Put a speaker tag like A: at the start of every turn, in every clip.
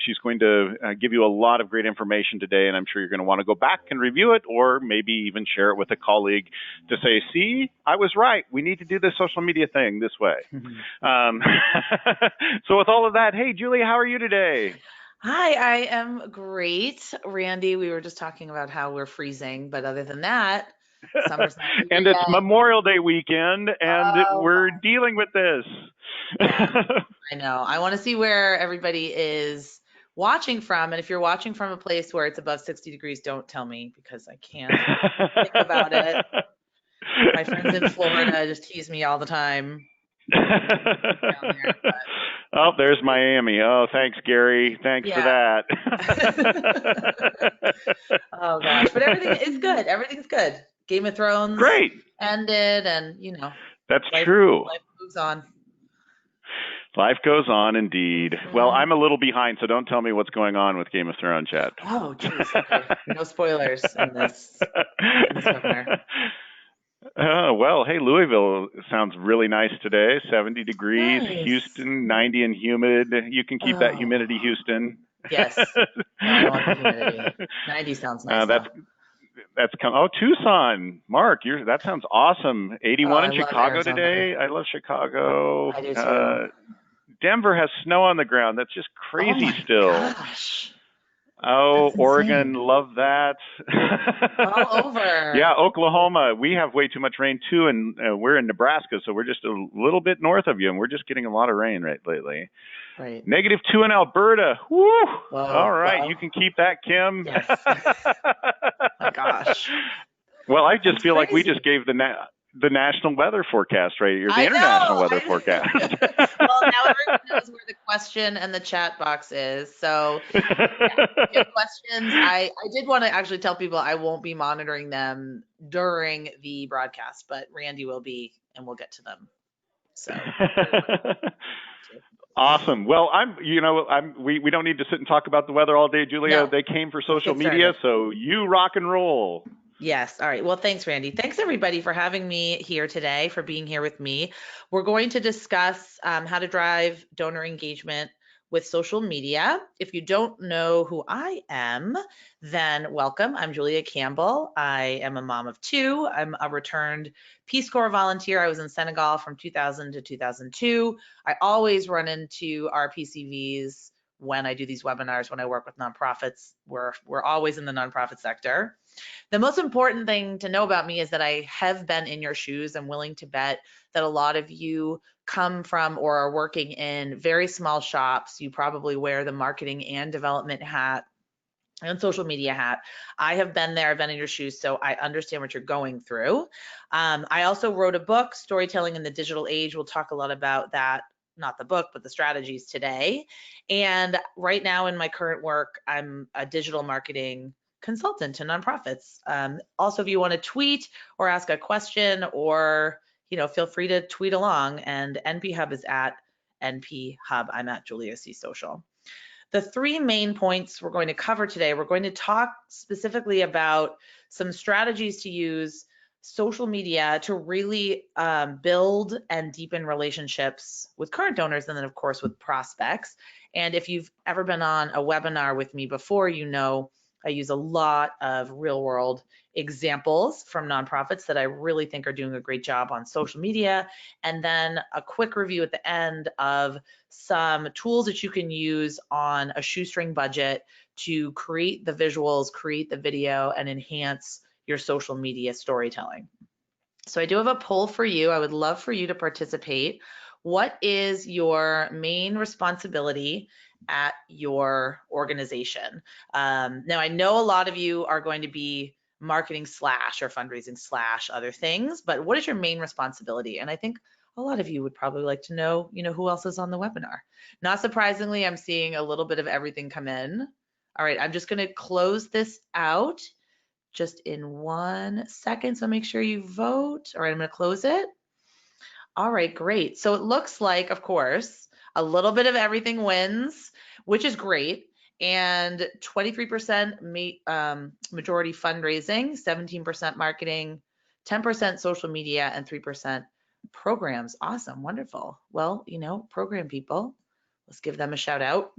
A: She's going to give you a lot of great information today, and I'm sure you're going to want to go back and review it, or maybe even share it with a colleague to say, see, I was right. We need to do this social media thing this way. So with all of that, hey, Julia, how are you today?
B: Hi, I am great. Randy, we were just talking about how we're freezing, but other than that, summer's not here
A: And it's
B: yet.
A: Memorial Day weekend, and
B: Oh,
A: we're dealing with this.
B: yeah, I know. I want to see where everybody is watching from. And if you're watching from a place where it's above 60 degrees, don't tell me because I can't think about it. My friends in Florida just tease me all the time down there,
A: Oh, there's Miami. Oh, thanks, Gary. Thanks for
B: yeah.
A: that.
B: Oh gosh, but everything is good. Everything's good. Game of Thrones
A: Great.
B: ended, and
A: That's
B: life
A: true.
B: life moves on.
A: Life goes on indeed. Well,
B: Hmm.
A: I'm a little behind, so don't tell me what's going on with Game of Thrones yet.
B: Oh, geez. Okay, no spoilers in this webinar.
A: Well, hey, Louisville sounds really nice today. 70 degrees.
B: Nice.
A: Houston, 90 and humid. You can keep that
B: Oh,
A: humidity, Houston.
B: yes. No, I don't want the humidity. 90 sounds nice
A: That's
B: though.
A: come. Oh, Tucson, Mark, that sounds awesome.
B: Oh,
A: 81
B: I
A: in
B: love
A: Chicago
B: Arizona.
A: today. I love Chicago.
B: I do too.
A: Denver has snow on the ground. That's just
B: Oh
A: crazy
B: my
A: still.
B: gosh.
A: Oh,
B: That's
A: Oregon,
B: insane.
A: love that.
B: All over.
A: Yeah, Oklahoma, we have way too much rain too, and we're in Nebraska, so we're just a little bit north of you, and we're just getting a lot of rain right lately.
B: Right.
A: -2 in Alberta. Woo! All
B: Whoa.
A: right, you
B: Well,
A: can keep that, Kim.
B: yes. My gosh.
A: Well, I just
B: That's
A: feel like we
B: crazy.
A: just gave the national weather forecast right here, the
B: I
A: international
B: know.
A: weather forecast.
B: Well, now everyone knows where the question and the chat box is. So, yeah, if you have questions, I did want to actually tell people I won't be monitoring them during the broadcast, but Randy will be, and we'll get to them. So, I didn't want to.
A: Awesome. Well, we don't need to sit and talk about the weather all day, Julia.
B: No,
A: They came for
B: let's
A: social
B: get
A: media,
B: started.
A: so you rock and roll.
B: Yes. All right. Well, thanks, Randy. Thanks, everybody, for having me here today, for being here with me. We're going to discuss how to drive donor engagement with social media. If you don't know who I am, then welcome. I'm Julia Campbell. I am a mom of two. I'm a returned Peace Corps volunteer. I was in Senegal from 2000 to 2002. I always run into our PCVs when I do these webinars, when I work with nonprofits. We're always in the nonprofit sector. The most important thing to know about me is that I have been in your shoes. I'm willing to bet that a lot of you come from or are working in very small shops. You probably wear the marketing and development hat and social media hat. I have been there, I've been in your shoes, so I understand what you're going through. I also wrote a book, Storytelling in the Digital Age. We'll talk a lot about that, not the book, but the strategies today. And right now in my current work, I'm a digital marketing consultant to nonprofits. Also, if you want to tweet or ask a question, or feel free to tweet along. And NP Hub is at NP Hub. I'm at Julia C Social. The three main points we're going to cover today, we're going to talk specifically about some strategies to use social media to really build and deepen relationships with current donors, and then of course with prospects. And if you've ever been on a webinar with me before, you know I use a lot of real world examples from nonprofits that I really think are doing a great job on social media. And then a quick review at the end of some tools that you can use on a shoestring budget to create the visuals, create the video, and enhance your social media storytelling. So I do have a poll for you. I would love for you to participate. What is your main responsibility at your organization? Now, I know a lot of you are going to be marketing slash or fundraising slash other things, but what is your main responsibility? And I think a lot of you would probably like to know, who else is on the webinar. Not surprisingly, I'm seeing a little bit of everything come in. All right, I'm just going to close this out just in 1 second. So make sure you vote. All right, I'm going to close it. All right, great. So it looks like, of course, a little bit of everything wins, which is great. And 23% majority fundraising, 17% marketing, 10% social media, and 3% programs. Awesome, wonderful. Well, program people, let's give them a shout out.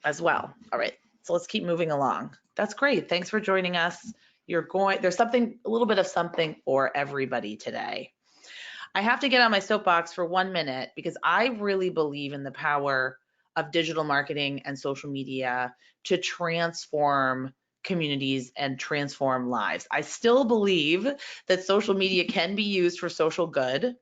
B: as well. All right, so let's keep moving along. That's great. Thanks for joining us. There's a little bit of something for everybody today. I have to get on my soapbox for 1 minute because I really believe in the power of digital marketing and social media to transform communities and transform lives. I still believe that social media can be used for social good.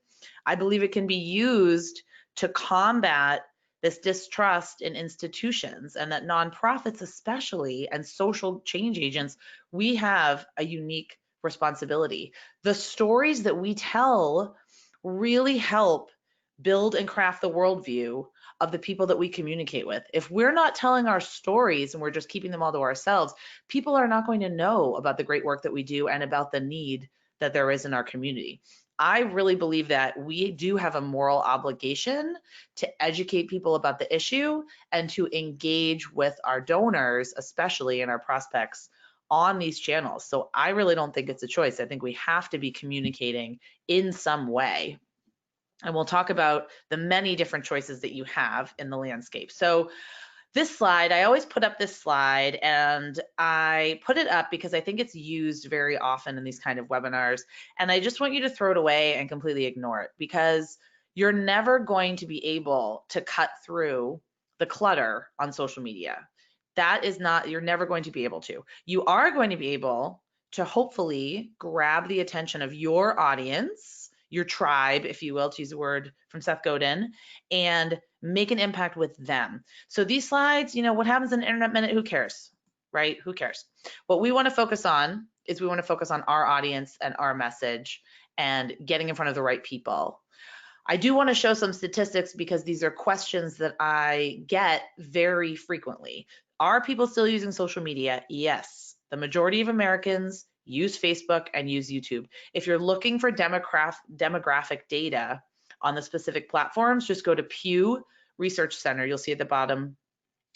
B: I believe it can be used to combat this distrust in institutions, and that nonprofits especially and social change agents, we have a unique responsibility. The stories that we tell really help build and craft the worldview of the people that we communicate with. If we're not telling our stories and we're just keeping them all to ourselves, people are not going to know about the great work that we do and about the need that there is in our community. I really believe that we do have a moral obligation to educate people about the issue and to engage with our donors, especially in our prospects, on these channels. So I really don't think it's a choice. I think we have to be communicating in some way. And we'll talk about the many different choices that you have in the landscape. So this slide, I always put up this slide, and I put it up because I think it's used very often in these kind of webinars. And I just want you to throw it away and completely ignore it, because you're never going to be able to cut through the clutter on social media. You're never going to be able to. You are going to be able to hopefully grab the attention of your audience, your tribe, if you will, to use a word from Seth Godin, and make an impact with them. So these slides, what happens in an internet minute, who cares, right? Who cares? What we want to focus on is our audience and our message and getting in front of the right people. I do want to show some statistics because these are questions that I get very frequently. Are people still using social media? Yes. The majority of Americans use Facebook and use YouTube. If you're looking for demographic data on the specific platforms, just go to Pew Research Center. You'll see at the bottom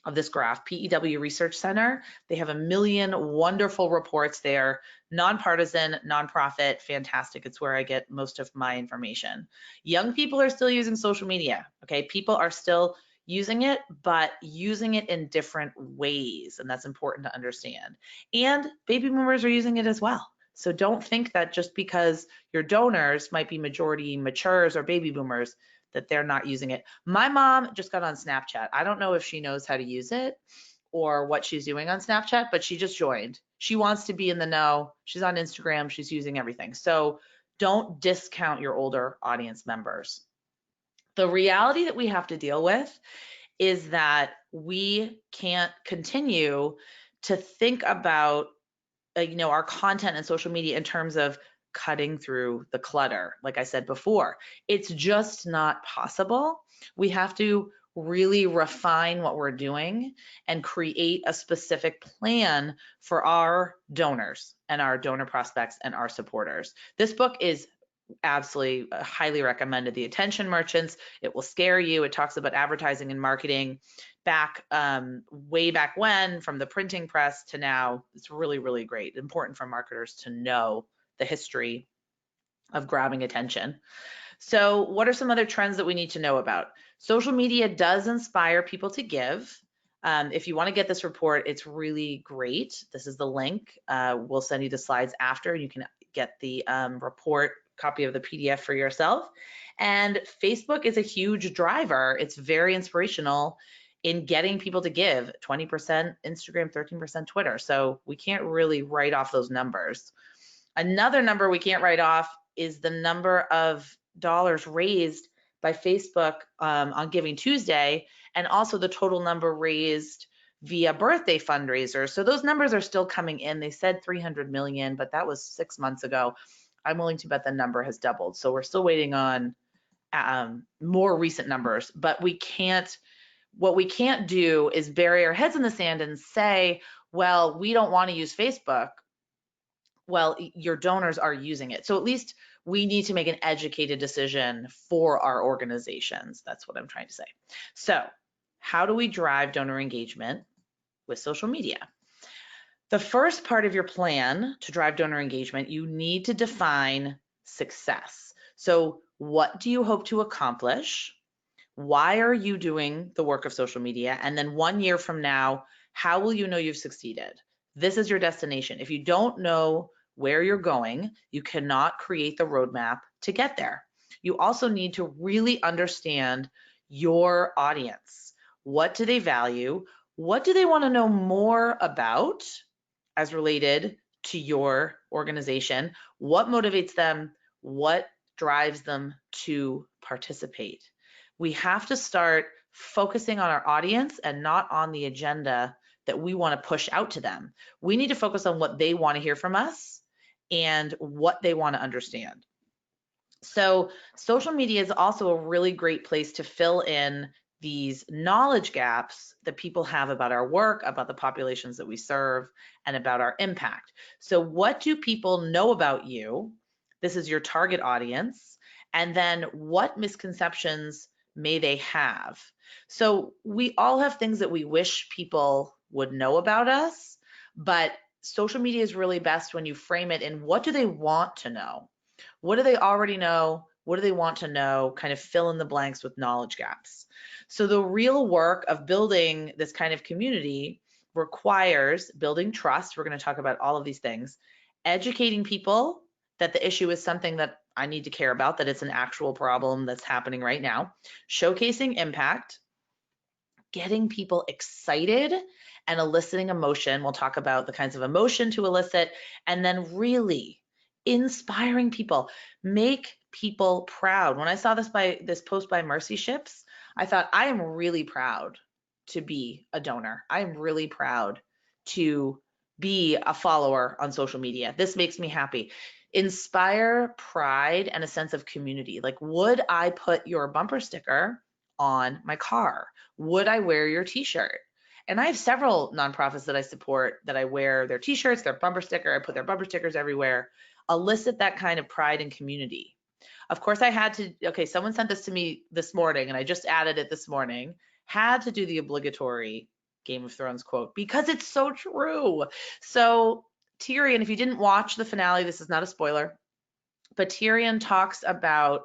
B: of this graph, PEW Research Center. They have a million wonderful reports there, nonpartisan, nonprofit, fantastic. It's where I get most of my information. Young people are still using social media, okay? People are still using it, but using it in different ways, and that's important to understand. And baby boomers are using it as well. So don't think that just because your donors might be majority matures or baby boomers, that they're not using it. My mom just got on Snapchat. I don't know if she knows how to use it or what she's doing on Snapchat, but she just joined. She wants to be in the know. She's on Instagram. She's using everything. So don't discount your older audience members. The reality that we have to deal with is that we can't continue to think about our content and social media in terms of cutting through the clutter. Like I said before, it's just not possible. We have to really refine what we're doing and create a specific plan for our donors and our donor prospects and our supporters. This book is absolutely highly recommended. The Attention Merchants. It will scare you. It talks about advertising and marketing back way back when, from the printing press to now. It's really, really great. Important for marketers to know the history of grabbing attention. So what are some other trends that we need to know about? Social media does inspire people to give. If you want to get this report, it's really great. This is the link. We'll send you the slides after, and you can get the report copy of the PDF for yourself. And Facebook is a huge driver. It's very inspirational in getting people to give. 20% Instagram, 13% Twitter. So we can't really write off those numbers. Another number we can't write off is the number of dollars raised by Facebook on Giving Tuesday, and also the total number raised via birthday fundraisers. So those numbers are still coming in. They said 300 million, but that was 6 months ago. I'm willing to bet the number has doubled. So we're still waiting on more recent numbers, but what we can't do is bury our heads in the sand and say, well, we don't want to use Facebook. Well, your donors are using it. So at least we need to make an educated decision for our organizations. That's what I'm trying to say. So how do we drive donor engagement with social media? The first part of your plan to drive donor engagement, you need to define success. So what do you hope to accomplish? Why are you doing the work of social media? And then 1 year from now, how will you know you've succeeded? This is your destination. If you don't know where you're going, you cannot create the roadmap to get there. You also need to really understand your audience. What do they value? What do they want to know more about as related to your organization? What motivates them? What drives them to participate? We have to start focusing on our audience and not on the agenda that we want to push out to them. We need to focus on what they want to hear from us and what they want to understand. So social media is also a really great place to fill in these knowledge gaps that people have about our work, about the populations that we serve, and about our impact. So what do people know about you? This is your target audience. And then what misconceptions may they have? So we all have things that we wish people would know about us, but social media is really best when you frame it in what do they want to know? What do they already know? What do they want to know? Kind of fill in the blanks with knowledge gaps. So the real work of building this kind of community requires building trust. We're going to talk about all of these things, educating people that the issue is something that I need to care about, that it's an actual problem that's happening right now, showcasing impact, getting people excited and eliciting emotion. We'll talk about the kinds of emotion to elicit, and then really inspiring people, make people proud. When I saw this post by Mercy Ships, I thought, I am really proud to be a donor. I am really proud to be a follower on social media. This makes me happy. Inspire pride and a sense of community. Like, would I put your bumper sticker on my car? Would I wear your t-shirt? And I have several nonprofits that I support that I wear their t-shirts, their bumper sticker, I put their bumper stickers everywhere. Elicit that kind of pride and community. Of course, I had to, okay, someone sent this to me this morning and I just added it this morning, had to do the obligatory Game of Thrones quote because it's so true. So Tyrion, if you didn't watch the finale, this is not a spoiler, but Tyrion talks about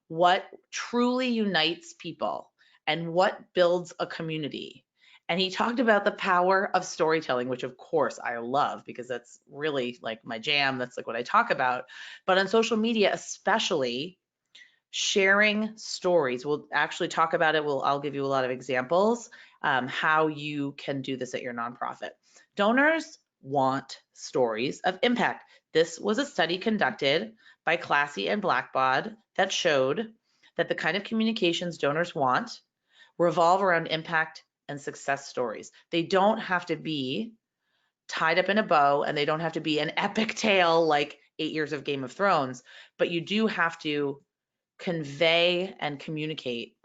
B: what truly unites people and what builds a community. And he talked about the power of storytelling, which of course I love because that's really like my jam. That's like what I talk about. But on social media, especially sharing stories, we'll actually talk about it. I'll give you a lot of examples how you can do this at your nonprofit. Donors want stories of impact. This was a study conducted by Classy and Blackbaud that showed that the kind of communications donors want revolve around impact and success stories. They don't have to be tied up in a bow and they don't have to be an epic tale like 8 years of Game of Thrones, but you do have to convey and communicate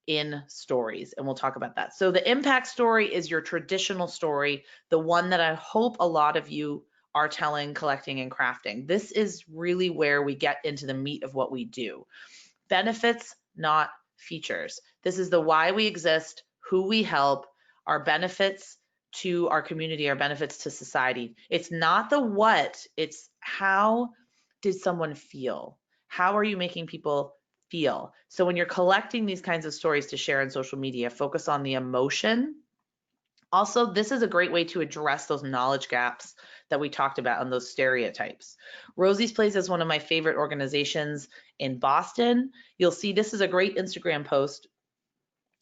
B: in stories, and we'll talk about that. So the impact story is your traditional story, the one that I hope a lot of you are telling, collecting, and crafting. This is really where we get into the meat of what we do. Benefits, not features. This is the why we exist, who we help, our benefits to our community, our benefits to society. It's not the what, it's how did someone feel? How are you making people feel? So when you're collecting these kinds of stories to share on social media, focus on the emotion. Also, this is a great way to address those knowledge gaps that we talked about and those stereotypes. Rosie's Place is one of my favorite organizations in Boston. You'll see this is a great Instagram post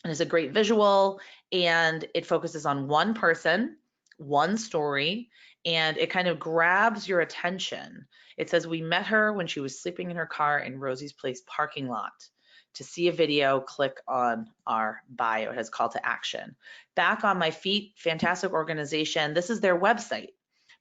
B: and it's a great visual and it focuses on one person, one story, and it kind of grabs your attention. It says, we met her when she was sleeping in her car in Rosie's Place parking lot. To see a video, click on our bio. It has call to action. Back on My Feet, fantastic organization. This is their website,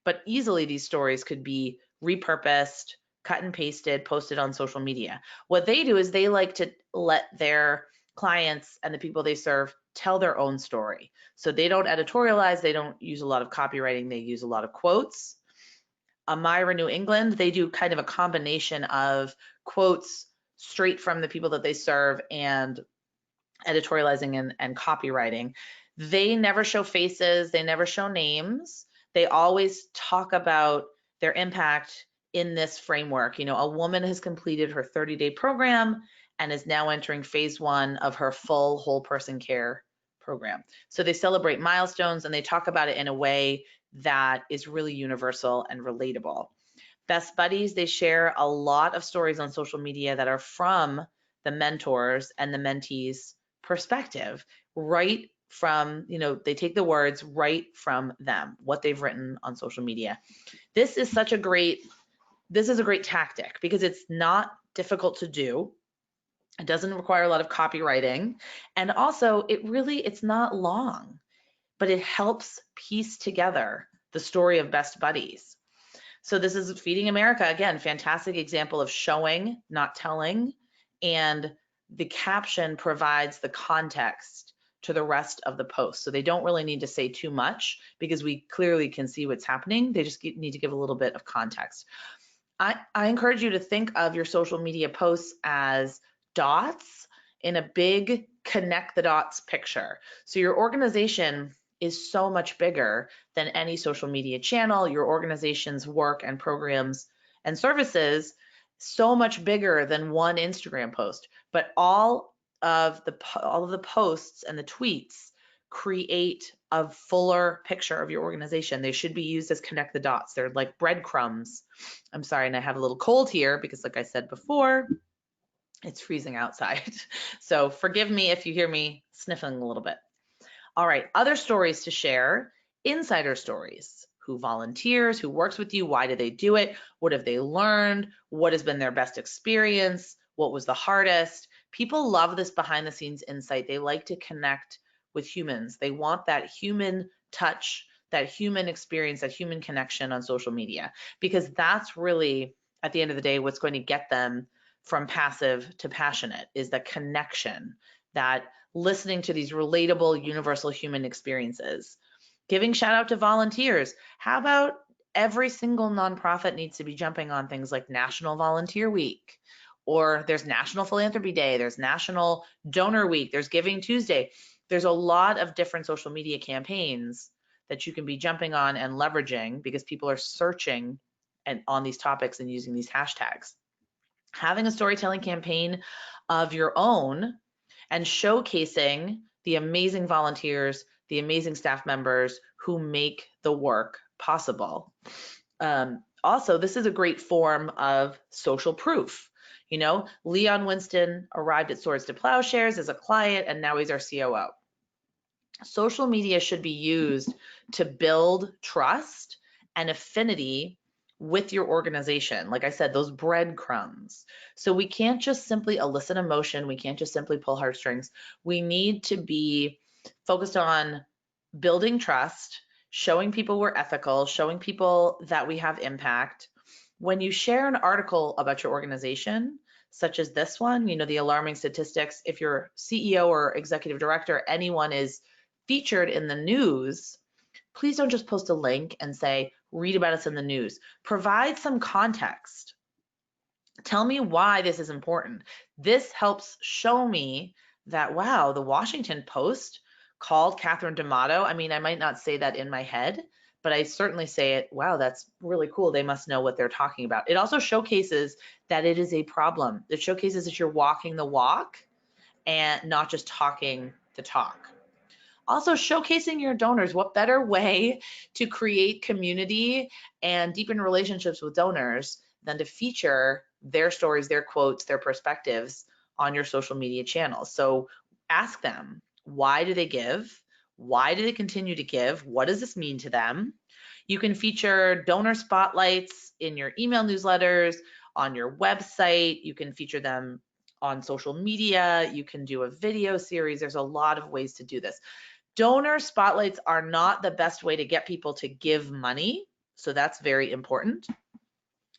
B: but easily these stories could be repurposed, cut and pasted, posted on social media. What they do is they like to let their clients and the people they serve tell their own story. So they don't editorialize, they don't use a lot of copywriting, they use a lot of quotes. Myra New England, they do kind of a combination of quotes straight from the people that they serve and editorializing and copywriting. They never show faces, they never show names. They always talk about their impact in this framework. You know, a woman has completed her 30-day program and is now entering phase 1 of her full whole person care program. So they celebrate milestones and they talk about it in a way that is really universal and relatable. Best Buddies, they share a lot of stories on social media that are from the mentors and the mentees' perspective, right from, they take the words right from them, what they've written on social media. This is a great tactic because it's not difficult to do. It doesn't require a lot of copywriting. And also it's not long, but it helps piece together the story of Best Buddies. So this is Feeding America. Again, fantastic example of showing, not telling. And the caption provides the context to the rest of the post. So they don't really need to say too much because we clearly can see what's happening. They just need to give a little bit of context. I encourage you to think of your social media posts as dots in a big connect the dots picture. So your organization is so much bigger than any social media channel. Your organization's work and programs and services so much bigger than one Instagram post. But all of the posts and the tweets create a fuller picture of your organization. They should be used as connect the dots. They're like breadcrumbs. I'm sorry, and I have a little cold here because, like I said before, it's freezing outside. So forgive me if you hear me sniffling a little bit. All right, other stories to share, insider stories. Who volunteers, who works with you, why do they do it, what have they learned, what has been their best experience, what was the hardest. People love this behind the scenes insight. They like to connect with humans. They want that human touch, that human experience, that human connection on social media, because that's really, at the end of the day, what's going to get them from passive to passionate, is the connection, that listening to these relatable, universal human experiences. Giving shout out to volunteers. How about every single nonprofit needs to be jumping on things like National Volunteer Week, or there's National Philanthropy Day, there's National Donor Week, there's Giving Tuesday. There's a lot of different social media campaigns that you can be jumping on and leveraging because people are searching on these topics and using these hashtags. Having a storytelling campaign of your own and showcasing the amazing volunteers, the amazing staff members who make the work possible. Also, this is a great form of social proof. Leon Winston arrived at Swords to Plowshares as a client, and now he's our COO. Social media should be used to build trust and affinity with your organization. Like I said, those breadcrumbs. So we can't just simply elicit emotion. We can't just simply pull heartstrings. We need to be focused on building trust, showing people we're ethical, showing people that we have impact. When you share an article about your organization, such as this one, the alarming statistics, if your CEO or executive director, anyone is featured in the news, please don't just post a link and say, read about us in the news. Provide some context. Tell me why this is important. This helps show me that, wow, the Washington Post called Catherine D'Amato. I mean, I might not say that in my head, but I certainly say it, wow, that's really cool. They must know what they're talking about. It also showcases that it is a problem. It showcases that you're walking the walk and not just talking the talk. Also, showcasing your donors. What better way to create community and deepen relationships with donors than to feature their stories, their quotes, their perspectives on your social media channels? So ask them, why do they give? Why do they continue to give? What does this mean to them? You can feature donor spotlights in your email newsletters, on your website. You can feature them on social media. You can do a video series. There's a lot of ways to do this. Donor spotlights are not the best way to get people to give money. So that's very important,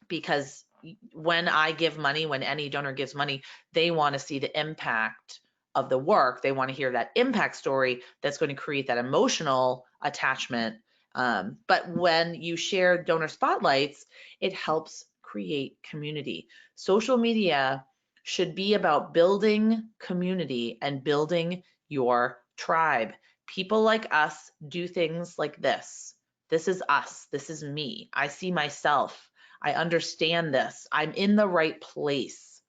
B: because when I give money, when any donor gives money, they want to see the impact of the work. They want to hear that impact story that's going to create that emotional attachment. But when you share donor spotlights, it helps create community. Social media should be about building community and building your tribe. People like us do things like this. This is us. This is me. I see myself. I understand this. I'm in the right place.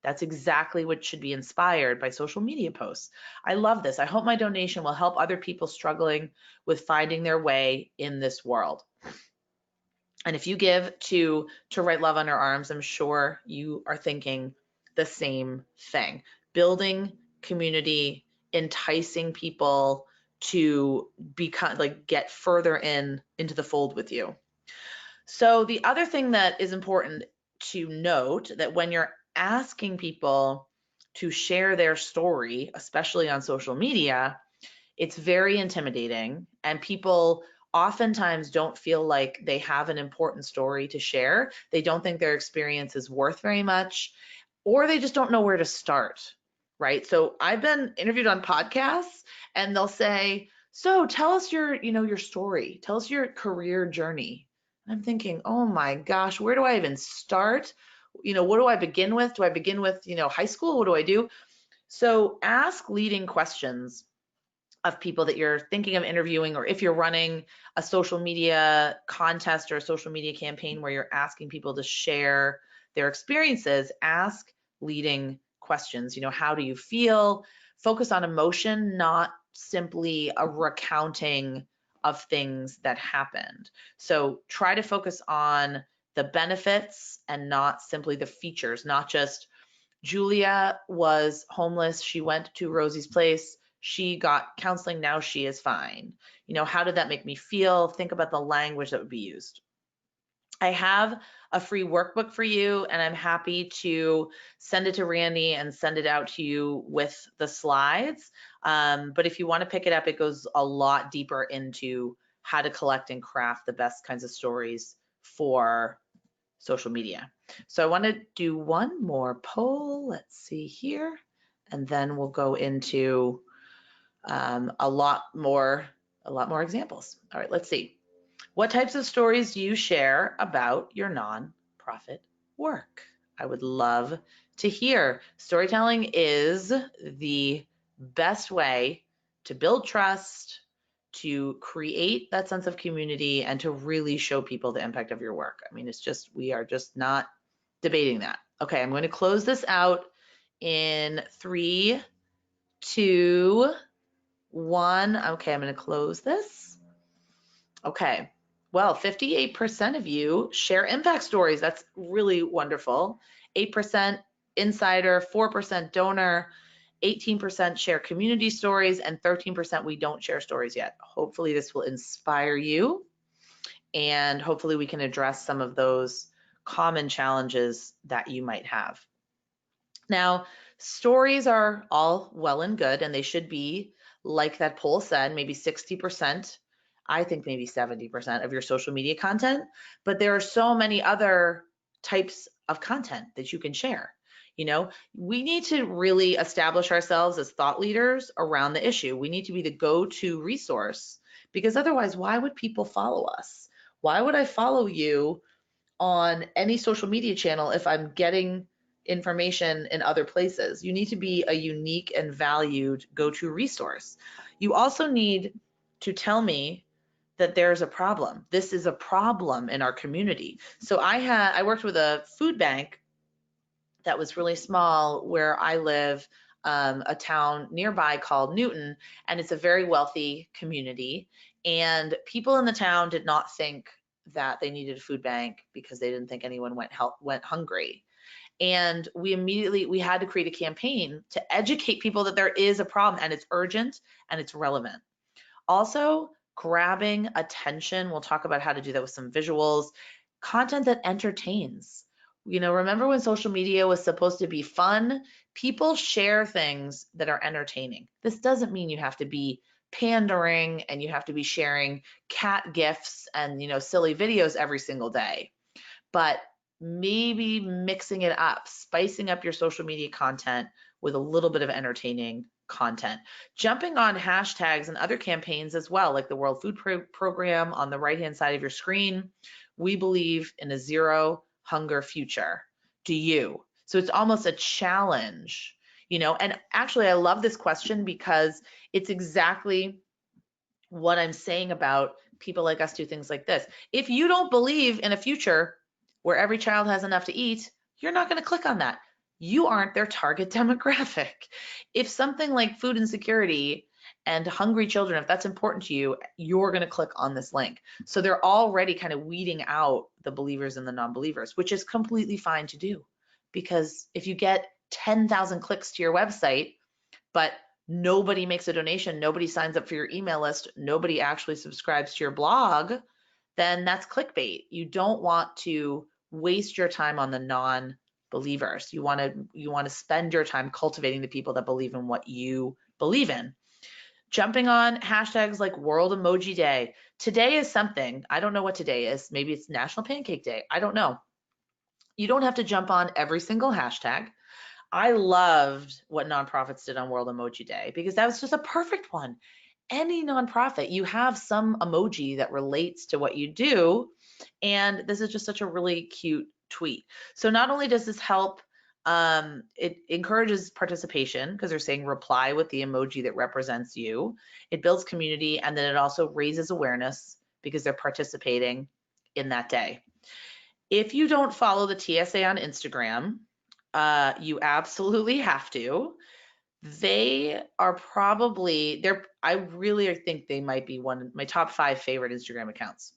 B: That's exactly what should be inspired by social media posts. I love this. I hope my donation will help other people struggling with finding their way in this world. And if you give to Write Love Under Arms, I'm sure you are thinking the same thing. Building community, enticing people to become get further into the fold with you. So the other thing that is important to note, that when you're asking people to share their story, especially on social media, it's very intimidating, and people oftentimes don't feel like they have an important story to share. They don't think their experience is worth very much, or they just don't know where to start, right? So I've been interviewed on podcasts, and they'll say, so tell us your story. Tell us your career journey. I'm thinking, oh my gosh, where do I even start? What do I begin with? Do I begin with, high school? What do I do? So ask leading questions of people that you're thinking of interviewing, or if you're running a social media contest or a social media campaign where you're asking people to share their experiences, ask leading questions. How do you feel? Focus on emotion, not simply a recounting of things that happened. So try to focus on the benefits and not simply the features, not just Julia was homeless, she went to Rosie's place, she got counseling, now she is fine. How did that make me feel? Think about the language that would be used. I have a free workbook for you, and I'm happy to send it to Randy and send it out to you with the slides. But if you want to pick it up, it goes a lot deeper into how to collect and craft the best kinds of stories for social media. So I want to do one more poll. Let's see here, and then we'll go into a lot more examples. All right, let's see. What types of stories do you share about your nonprofit work? I would love to hear. Storytelling is the best way to build trust, to create that sense of community, and to really show people the impact of your work. I mean, we are just not debating that. Okay, I'm going to close this out in 3, 2, 1. Okay, I'm going to close this. Okay. Well, 58% of you share impact stories. That's really wonderful. 8% insider, 4% donor, 18% share community stories, and 13% we don't share stories yet. Hopefully this will inspire you, and hopefully we can address some of those common challenges that you might have. Now, stories are all well and good, and they should be, like that poll said, maybe 60%. I think maybe 70% of your social media content, but there are so many other types of content that you can share. We need to really establish ourselves as thought leaders around the issue. We need to be the go-to resource, because otherwise, why would people follow us? Why would I follow you on any social media channel if I'm getting information in other places? You need to be a unique and valued go-to resource. You also need to tell me that there's a problem. This is a problem in our community. So I worked with a food bank that was really small where I live, a town nearby called Newton, and it's a very wealthy community. And people in the town did not think that they needed a food bank because they didn't think anyone went hungry. And we had to create a campaign to educate people that there is a problem, and it's urgent and it's relevant. Also, grabbing attention. We'll talk about how to do that with some visuals. Content that entertains. Remember when social media was supposed to be fun? People share things that are entertaining. This doesn't mean you have to be pandering and you have to be sharing cat gifs and silly videos every single day. But maybe mixing it up, spicing up your social media content with a little bit of entertaining content. Jumping on hashtags and other campaigns as well, like the World Food Program on the right-hand side of your screen. We believe in a zero hunger future. Do you? So it's almost a challenge, and actually I love this question because it's exactly what I'm saying about people like us do things like this. If you don't believe in a future where every child has enough to eat, you're not going to click on that. you aren't their target demographic. If something like food insecurity and hungry children, if that's important to you, you're going to click on this link. So they're already kind of weeding out the believers and the non-believers, which is completely fine to do. Because if you get 10,000 clicks to your website, but nobody makes a donation, nobody signs up for your email list, nobody actually subscribes to your blog, then that's clickbait. You don't want to waste your time on the non-believers. You want to spend your time cultivating the people that believe in what you believe in. Jumping on hashtags like World Emoji Day. Today is something. I don't know what today is. Maybe it's National Pancake Day. I don't know. You don't have to jump on every single hashtag. I loved what nonprofits did on World Emoji Day because that was just a perfect one. Any nonprofit, you have some emoji that relates to what you do. And this is just such a really cute tweet. So not only does this help, it encourages participation because they're saying reply with the emoji that represents you. It builds community, and then it also raises awareness because they're participating in that day. If you don't follow the TSA on Instagram, you absolutely have to. They are probably, I really think they might be one of my top 5 favorite Instagram accounts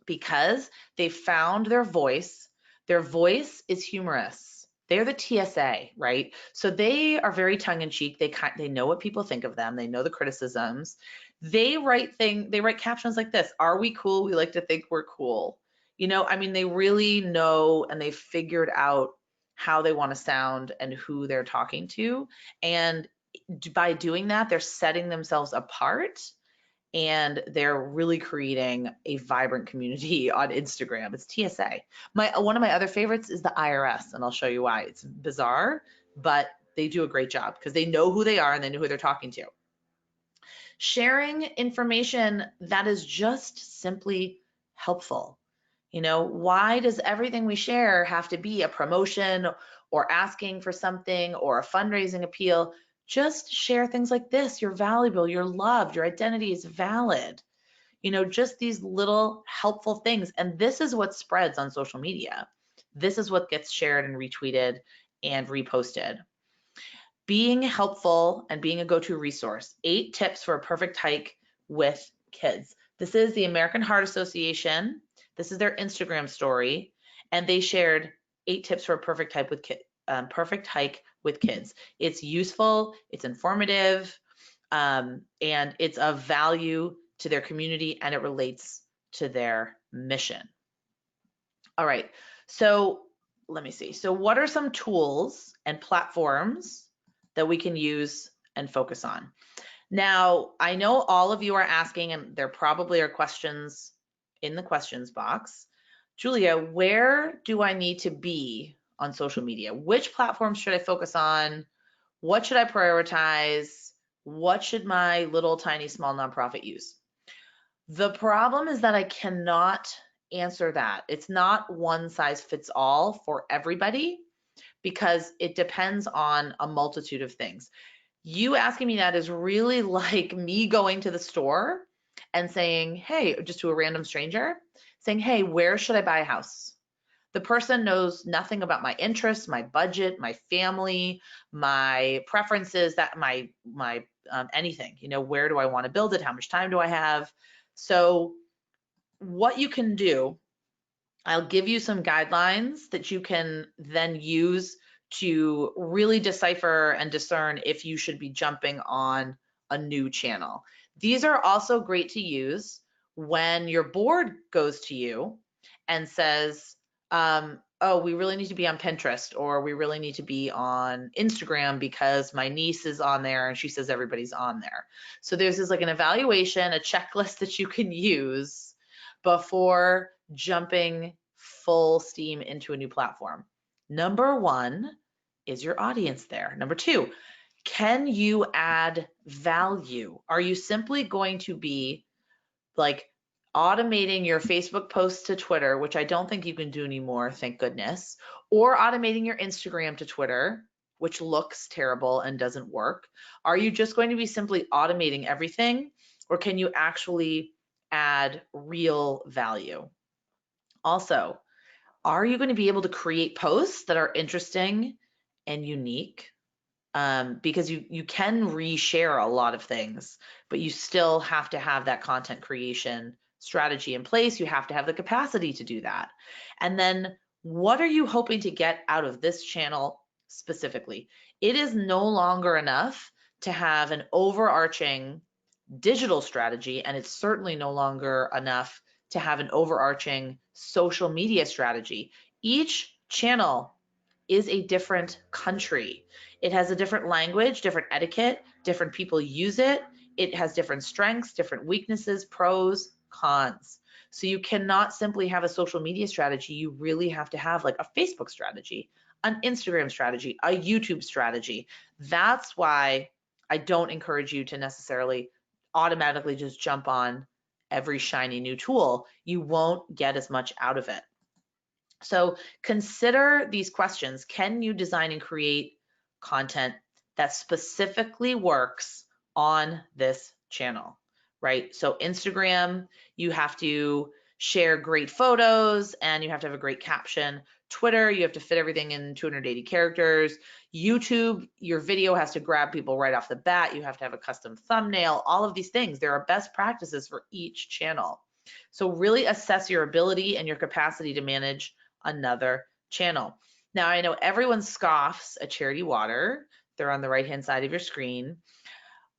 B: because they found their voice. Their voice is humorous. They're the TSA, right? So they are very tongue-in-cheek. They know what people think of them. They know the criticisms. They write captions like this: "Are we cool? We like to think we're cool." I mean, they really know, and they figured out how they want to sound and who they're talking to. And by doing that, they're setting themselves apart, and they're really creating a vibrant community on Instagram. It's TSA. One of my other favorites is the IRS, and I'll show you why. It's bizarre, but they do a great job because they know who they are and they know who they're talking to. Sharing information that is just simply helpful. Why does everything we share have to be a promotion or asking for something or a fundraising appeal? Just share things like this. You're valuable, you're loved, your identity is valid. Just these little helpful things. And this is what spreads on social media. This is what gets shared and retweeted and reposted. Being helpful and being a go-to resource. 8 tips for a perfect hike with kids. This is the American Heart Association. This is their Instagram story, and they shared 8 tips for a perfect hike with kids. It's useful, it's informative, and it's of value to their community, and it relates to their mission. All right, so let me see. So what are some tools and platforms that we can use and focus on? Now, I know all of you are asking, and there probably are questions in the questions box. Julia, where do I need to be on social media? Which platforms should I focus on? What should I prioritize? What should my little tiny small nonprofit use? The problem is that I cannot answer that. It's not one size fits all for everybody because it depends on a multitude of things. You asking me that is really like me going to the store and saying, hey, just to a random stranger, saying, hey, where should I buy a house? The person knows nothing about my interests, my budget, my family, my preferences, my anything. Where do I want to build it? How much time do I have? So what you can do, I'll give you some guidelines that you can then use to really decipher and discern if you should be jumping on a new channel. These are also great to use when your board goes to you and says, oh, we really need to be on Pinterest, or we really need to be on Instagram because my niece is on there and she says everybody's on there. So there's this like an evaluation, a checklist that you can use before jumping full steam into a new platform. Number 1, is your audience there? Number 2, can you add value? Are you simply going to be like automating your Facebook posts to Twitter, which I don't think you can do anymore, thank goodness, or automating your Instagram to Twitter, which looks terrible and doesn't work? Are you just going to be simply automating everything, or can you actually add real value? Also, are you going to be able to create posts that are interesting and unique, because you can reshare a lot of things, but you still have to have that content creation strategy in place. You have to have the capacity to do that. And then what are you hoping to get out of this channel specifically? It is no longer enough to have an overarching digital strategy, and it's certainly no longer enough to have an overarching social media strategy. Each channel is a different country. It has a different language, different etiquette, different people use it. It has different strengths, different weaknesses, pros, cons. So you cannot simply have a social media strategy. You really have to have like a Facebook strategy, an Instagram strategy, a YouTube strategy. That's why I don't encourage you to necessarily automatically just jump on every shiny new tool. You won't get as much out of it. So consider these questions. Can you design and create content that specifically works on this channel, right? So Instagram, you have to share great photos and you have to have a great caption. Twitter, you have to fit everything in 280 characters. YouTube, your video has to grab people right off the bat. You have to have a custom thumbnail, all of these things. There are best practices for each channel. So really assess your ability and your capacity to manage another channel. Now, I know everyone scoffs at Charity Water. They're on the right-hand side of your screen,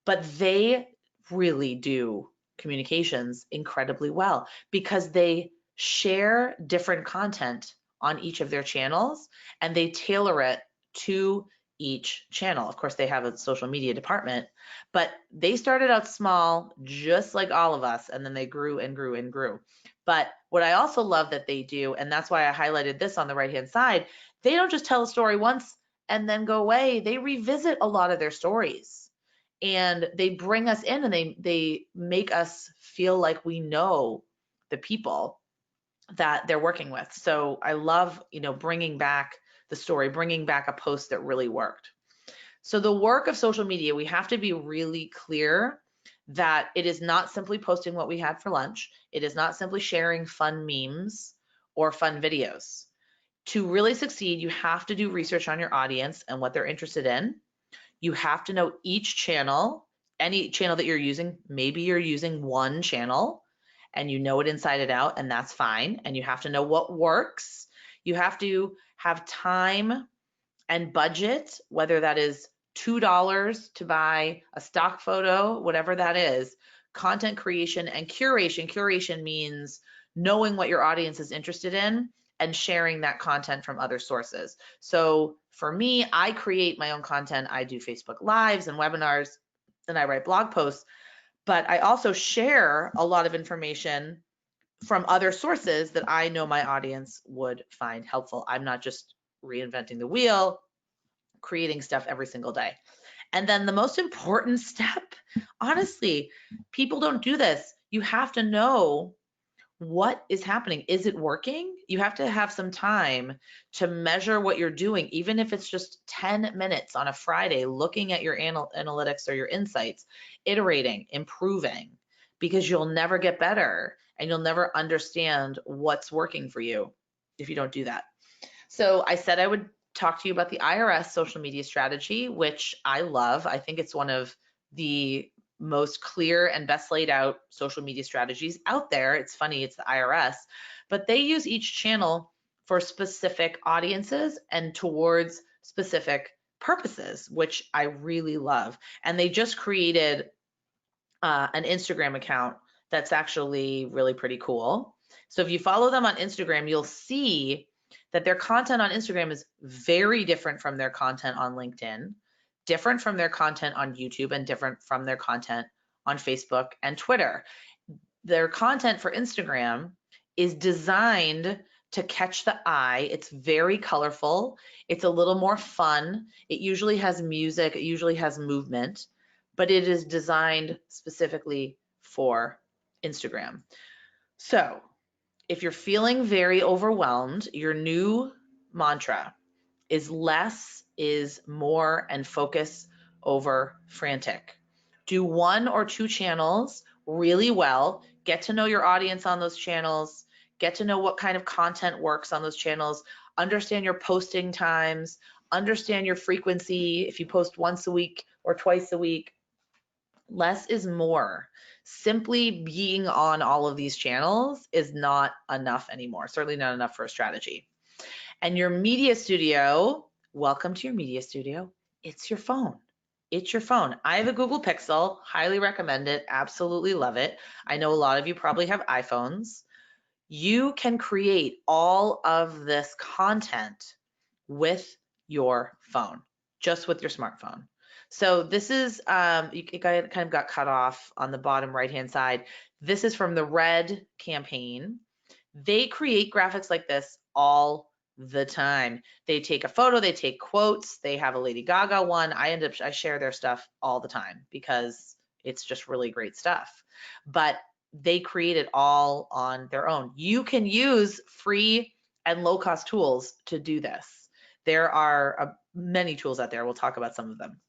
B: but they really do communications incredibly well because they share different content on each of their channels and they tailor it to each channel. Of course, they have a social media department, but they started out small, just like all of us, and then they grew and grew and grew. But what I also love that they do, and that's why I highlighted this on the right-hand side, they don't just tell a story once and then go away. They revisit a lot of their stories and they bring us in and they make us feel like we know the people that they're working with. So I love, bringing back the story, bringing back a post that really worked. So the work of social media, we have to be really clear that it is not simply posting what we had for lunch. It is not simply sharing fun memes or fun videos. To really succeed, you have to do research on your audience and what they're interested in. You have to know each channel, any channel that you're using. Maybe you're using one channel and you know it inside and out, and that's fine. And you have to know what works. You have to have time and budget, whether that is $2 to buy a stock photo, whatever that is. Content creation and curation. Curation means knowing what your audience is interested in and sharing that content from other sources. So for me, I create my own content. I do Facebook Lives and webinars, and I write blog posts, but I also share a lot of information from other sources that I know my audience would find helpful. I'm not just reinventing the wheel, creating stuff every single day. And then the most important step, honestly, people don't do this. You have to know what is happening. Is it working? You have to have some time to measure what you're doing, even if it's just 10 minutes on a Friday, looking at your analytics or your insights, iterating, improving, because you'll never get better and you'll never understand what's working for you if you don't do that. So I said I would talk to you about the IRS social media strategy, which I love. I think it's one of the most clear and best laid out social media strategies out there. It's funny, it's the IRS, but they use each channel for specific audiences and towards specific purposes, which I really love. And they just created an Instagram account that's actually really pretty cool. So if you follow them on Instagram, you'll see that their content on Instagram is very different from their content on LinkedIn, different from their content on YouTube, and different from their content on Facebook and Twitter. Their content for Instagram is designed to catch the eye. It's very colorful. It's a little more fun. It usually has music. It usually has movement, but it is designed specifically for Instagram. So if you're feeling very overwhelmed, your new mantra is less is more and focus over frantic. Do 1 or 2 channels really well. Get to know your audience on those channels. Get to know what kind of content works on those channels. Understand your posting times. understand your frequency. If you post once a week or twice a week, less is more. Simply being on all of these channels is not enough anymore, certainly not enough for a strategy. And your media studio, welcome to your media studio. It's your phone. It's your phone. I have a Google Pixel, highly recommend it, absolutely love it. I know a lot of you probably have iPhones. You can create all of this content with your phone, just with your smartphone. So this is, it kind of got cut off on the bottom right-hand side. This is from the Red campaign. They create graphics like this all the time. They take a photo, they take quotes, they have a Lady Gaga one. I share their stuff all the time because it's just really great stuff. But they create it all on their own. You can use free and low-cost tools to do this. There are many tools out there. We'll talk about some of them.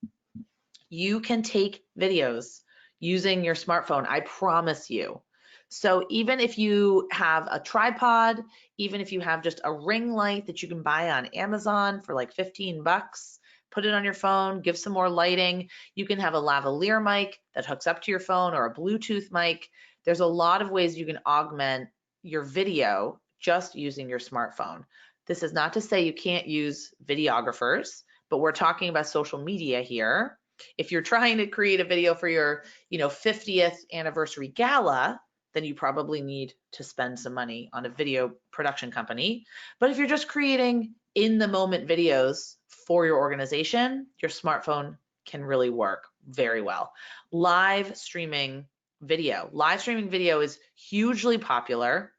B: You can take videos using your smartphone, I promise you. So even if you have a tripod, even if you have just a ring light that you can buy on Amazon for like 15 bucks, put it on your phone, give some more lighting. You can have a lavalier mic that hooks up to your phone or a Bluetooth mic. There's a lot of ways you can augment your video just using your smartphone. This is not to say you can't use videographers, but we're talking about social media here. If you're trying to create a video for your, 50th anniversary gala, then you probably need to spend some money on a video production company. But if you're just creating in the moment videos for your organization, your smartphone can really work very well. Live streaming video. Live streaming video is hugely popular.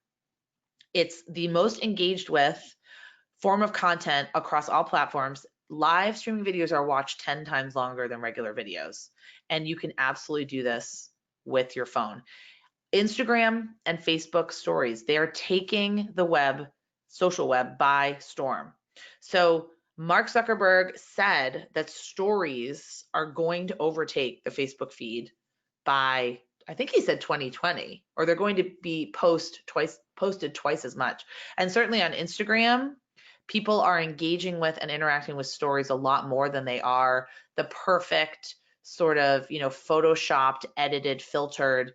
B: It's the most engaged with form of content across all platforms. Live streaming videos are watched 10 times longer than regular videos. And you can absolutely do this with your phone. Instagram and Facebook stories, they are taking the web, social web, by storm. So Mark Zuckerberg said that stories are going to overtake the Facebook feed by, I think he said 2020, or they're going to be posted twice as much. And certainly on Instagram, people are engaging with and interacting with stories a lot more than they are the perfect sort of, photoshopped, edited, filtered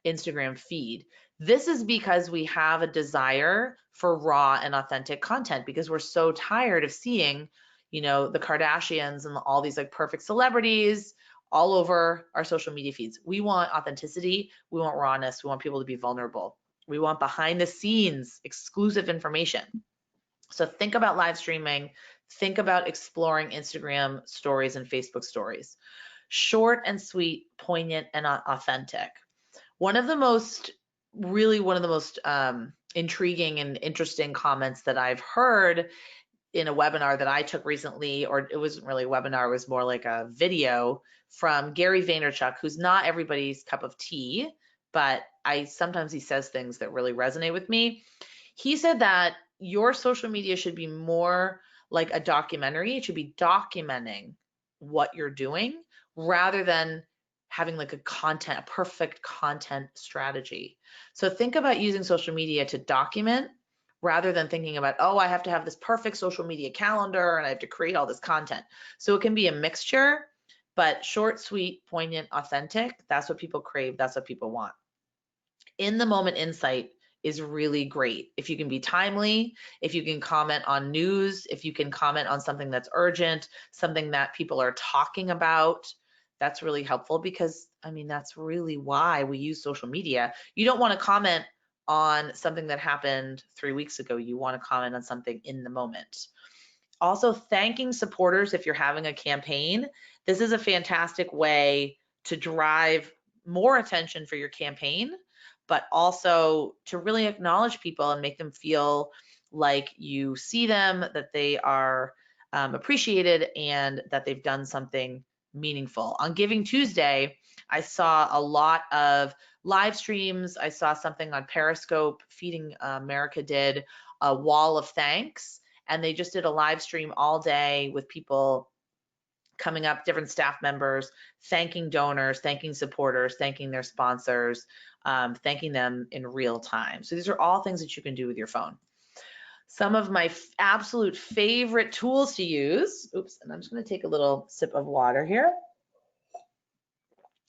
B: Instagram feed. This is because we have a desire for raw and authentic content because we're so tired of seeing, the Kardashians and all these like perfect celebrities all over our social media feeds. We want authenticity. We want rawness. We want people to be vulnerable. We want behind the scenes exclusive information. So think about live streaming. Think about exploring Instagram stories and Facebook stories. Short and sweet, poignant and authentic. One of the most intriguing and interesting comments that I've heard in a webinar that I took recently, or it wasn't really a webinar, it was more like a video from Gary Vaynerchuk, who's not everybody's cup of tea, but sometimes he says things that really resonate with me. He said that your social media should be more like a documentary. It should be documenting what you're doing rather than having like a perfect content strategy. So think about using social media to document rather than thinking about, oh, I have to have this perfect social media calendar and I have to create all this content. So it can be a mixture, but short, sweet, poignant, authentic, that's what people crave. That's what people want. In the moment insight is really great. If you can be timely, if you can comment on news, if you can comment on something that's urgent, something that people are talking about, that's really helpful because, that's really why we use social media. You don't want to comment on something that happened 3 weeks ago. You want to comment on something in the moment. Also, thanking supporters if you're having a campaign. This is a fantastic way to drive more attention for your campaign, but also to really acknowledge people and make them feel like you see them, that they are appreciated, and that they've done something meaningful. On Giving Tuesday, I saw a lot of live streams. I saw something on Periscope. Feeding America did a wall of thanks, and they just did a live stream all day with people coming up, different staff members, thanking donors, thanking supporters, thanking their sponsors, thanking them in real time. So these are all things that you can do with your phone. Some of my absolute favorite tools to use. Oops, and I'm just going to take a little sip of water here.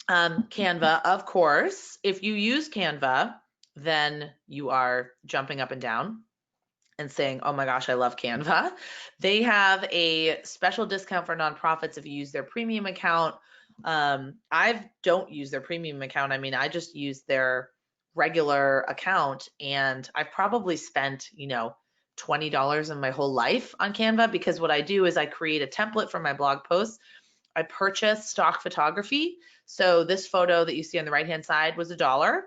B: Canva, of course. If you use Canva, then you are jumping up and down and saying, oh my gosh, I love Canva. They have a special discount for nonprofits if you use their premium account. I don't use their premium account. I mean, I just use their regular account, and I've probably spent, $20 in my whole life on Canva, because what I do is I create a template for my blog posts. I purchase stock photography. So this photo that you see on the right-hand side was $1.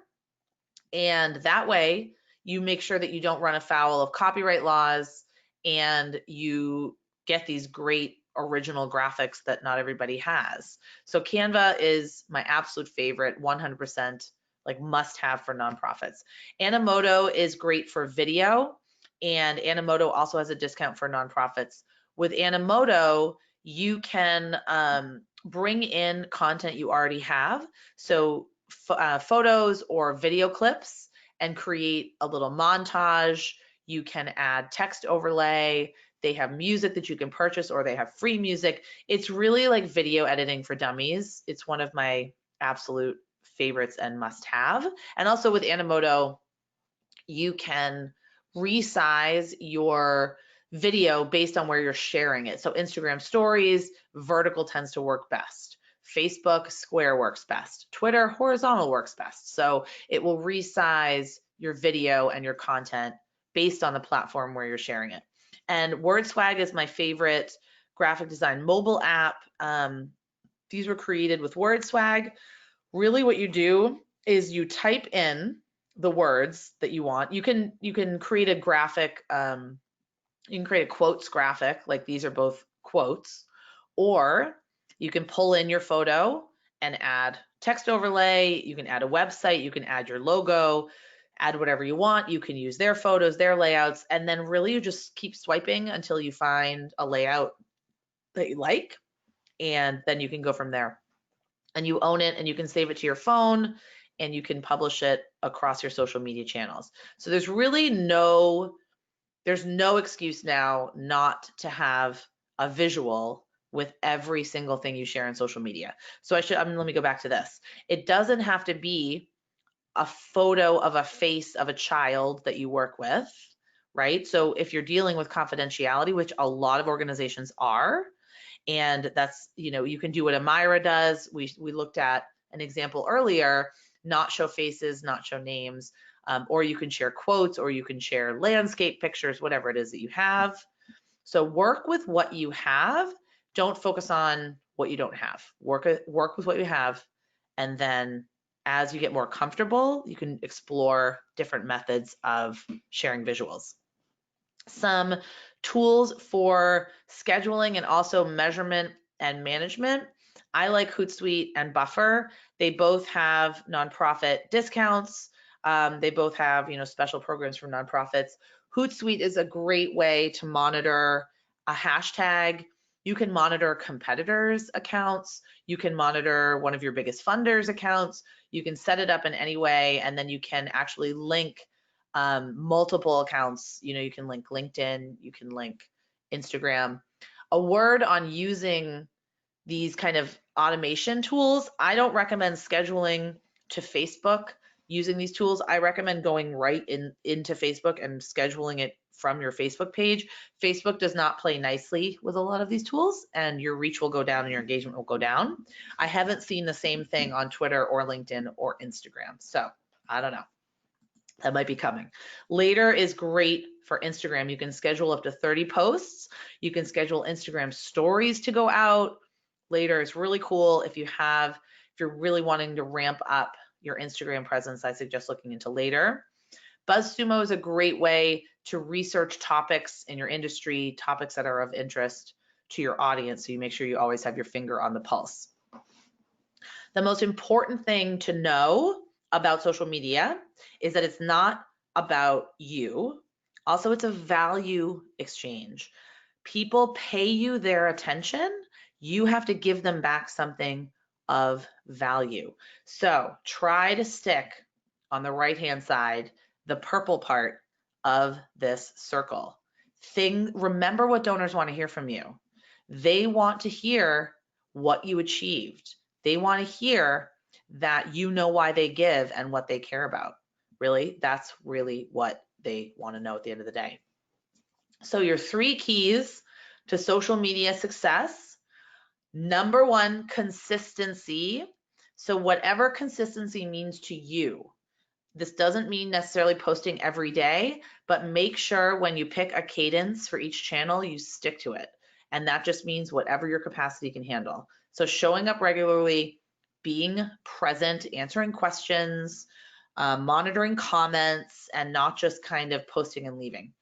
B: And that way you make sure that you don't run afoul of copyright laws, and you get these great original graphics that not everybody has. So Canva is my absolute favorite, 100% like must have for nonprofits. Animoto is great for video, and Animoto also has a discount for nonprofits. With Animoto, you can bring in content you already have. So photos or video clips, and create a little montage. You can add text overlay. They have music that you can purchase, or they have free music. It's really like video editing for dummies. It's one of my absolute favorites and must have. And also with Animoto, you can resize your video based on where you're sharing it. So Instagram stories, vertical tends to work best. Facebook, square works best. Twitter, horizontal works best. So it will resize your video and your content based on the platform where you're sharing it. And WordSwag is my favorite graphic design mobile app. These were created with WordSwag. Really what you do is you type in the words that you want. You can create a graphic, you can create a quotes graphic, like these are both quotes, or you can pull in your photo and add text overlay. You can add a website, you can add your logo, add whatever you want. You can use their photos, their layouts, and then really you just keep swiping until you find a layout that you like, and then you can go from there. And you own it, and you can save it to your phone, and you can publish it across your social media channels. So there's really no excuse now not to have a visual with every single thing you share on social media. So let me go back to this. It doesn't have to be a photo of a face of a child that you work with, right? So if you're dealing with confidentiality, which a lot of organizations are, and that's, you can do what Amira does. We looked at an example earlier, not show faces, not show names, or you can share quotes, or you can share landscape pictures, whatever it is that you have. So work with what you have. Don't focus on what you don't have. Work with what you have, and then as you get more comfortable, you can explore different methods of sharing visuals. Some tools for scheduling and also measurement and management. I like Hootsuite and Buffer. They both have nonprofit discounts. They both have, special programs for nonprofits. Hootsuite is a great way to monitor a hashtag. You can monitor competitors' accounts. You can monitor one of your biggest funders' accounts. You can set it up in any way, and then you can actually link multiple accounts. You can link LinkedIn, you can link Instagram. A word on using these kind of automation tools: I don't recommend scheduling to Facebook using these tools. I recommend going right into Facebook and scheduling it from your Facebook page. Facebook does not play nicely with a lot of these tools, and your reach will go down and your engagement will go down. I haven't seen the same thing on Twitter or LinkedIn or Instagram, so I don't know. That might be coming. Later is great for Instagram. You can schedule up to 30 posts. You can schedule Instagram stories to go out. Later is really cool. If you're really wanting to ramp up your Instagram presence, I suggest looking into Later. BuzzSumo is a great way to research topics in your industry, topics that are of interest to your audience, so you make sure you always have your finger on the pulse. The most important thing to know about social media is that it's not about you. Also, it's a value exchange. People pay you their attention. You have to give them back something of value. So try to stick on the right-hand side, the purple part of this circle. Remember what donors want to hear from you. They want to hear what you achieved. They want to hear that you know why they give and what they care about. Really, that's really what they want to know at the end of the day. So your 3 keys to social media success. Number 1, consistency. So whatever consistency means to you. This doesn't mean necessarily posting every day, but make sure when you pick a cadence for each channel, you stick to it. And that just means whatever your capacity can handle. So showing up regularly, being present, answering questions, monitoring comments, and not just kind of posting and leaving.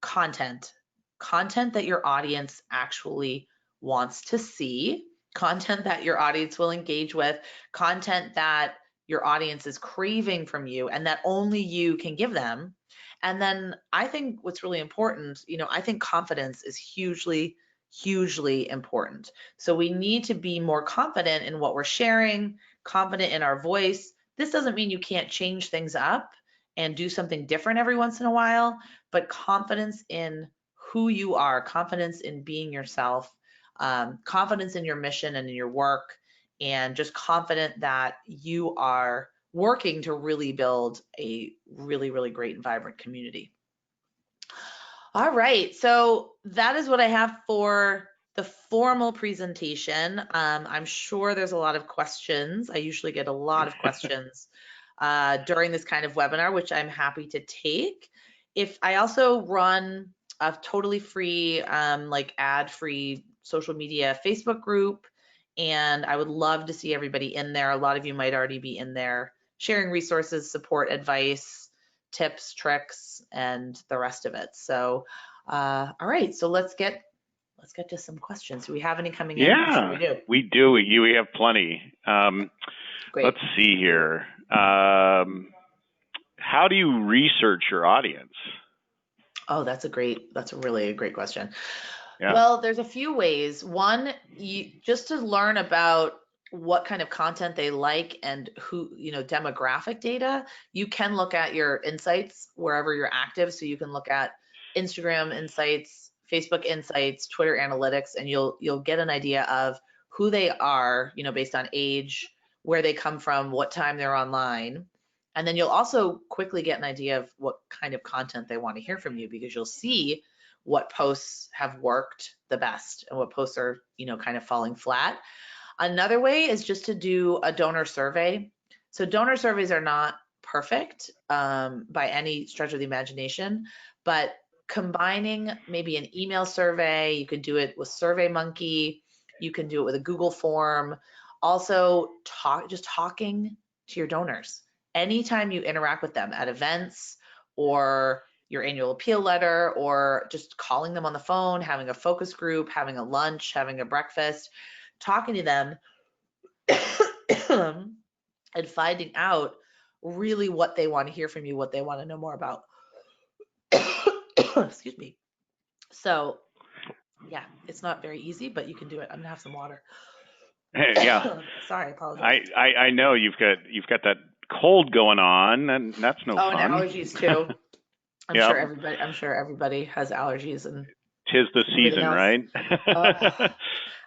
B: Content that your audience actually wants to see, content that your audience will engage with, content that your audience is craving from you and that only you can give them. And then I think what's really important, I think confidence is hugely important. So we need to be more confident in what we're sharing, confident in our voice. This doesn't mean you can't change things up and do something different every once in a while, but confidence in who you are, confidence in being yourself, confidence in your mission and in your work, and just confident that you are working to really build a really great and vibrant community. All right, so that is what I have for the formal presentation. I'm sure there's a lot of questions. I usually get a lot of questions during this kind of webinar, which I'm happy to take. If I also run a totally free, like ad-free social media Facebook group, and I would love to see everybody in there. A lot of you might already be in there sharing resources, support, advice, tips, tricks, and the rest of it. So, all right, so let's get to some questions. Do we have any coming in?
A: Yeah, we do. We have plenty.
B: Great.
A: Let's see here. How do you research your audience?
B: Oh, that's a really great question.
A: Yeah.
B: Well, there's a few ways. One, just to learn about what kind of content they like and who, demographic data, you can look at your insights wherever you're active. So you can look at Instagram insights, Facebook insights, Twitter analytics, and you'll get an idea of who they are, based on age, where they come from, what time they're online. And then you'll also quickly get an idea of what kind of content they want to hear from you, because you'll see what posts have worked the best and what posts are, kind of falling flat. Another way is just to do a donor survey. So donor surveys are not perfect by any stretch of the imagination, but combining maybe an email survey, you could do it with SurveyMonkey, you can do it with a Google form. Also, talking to your donors. Anytime you interact with them at events or your annual appeal letter, or just calling them on the phone, having a focus group, having a lunch, having a breakfast, talking to them and finding out really what they want to hear from you, what they want to know more about. Excuse me. So yeah, it's not very easy, but you can do it. I'm gonna have some water.
A: Yeah.
B: Sorry, I apologize.
A: I know you've got that cold going on, and that's no fun.
B: And allergies too. I'm sure everybody has allergies, and
A: 'tis the season, right?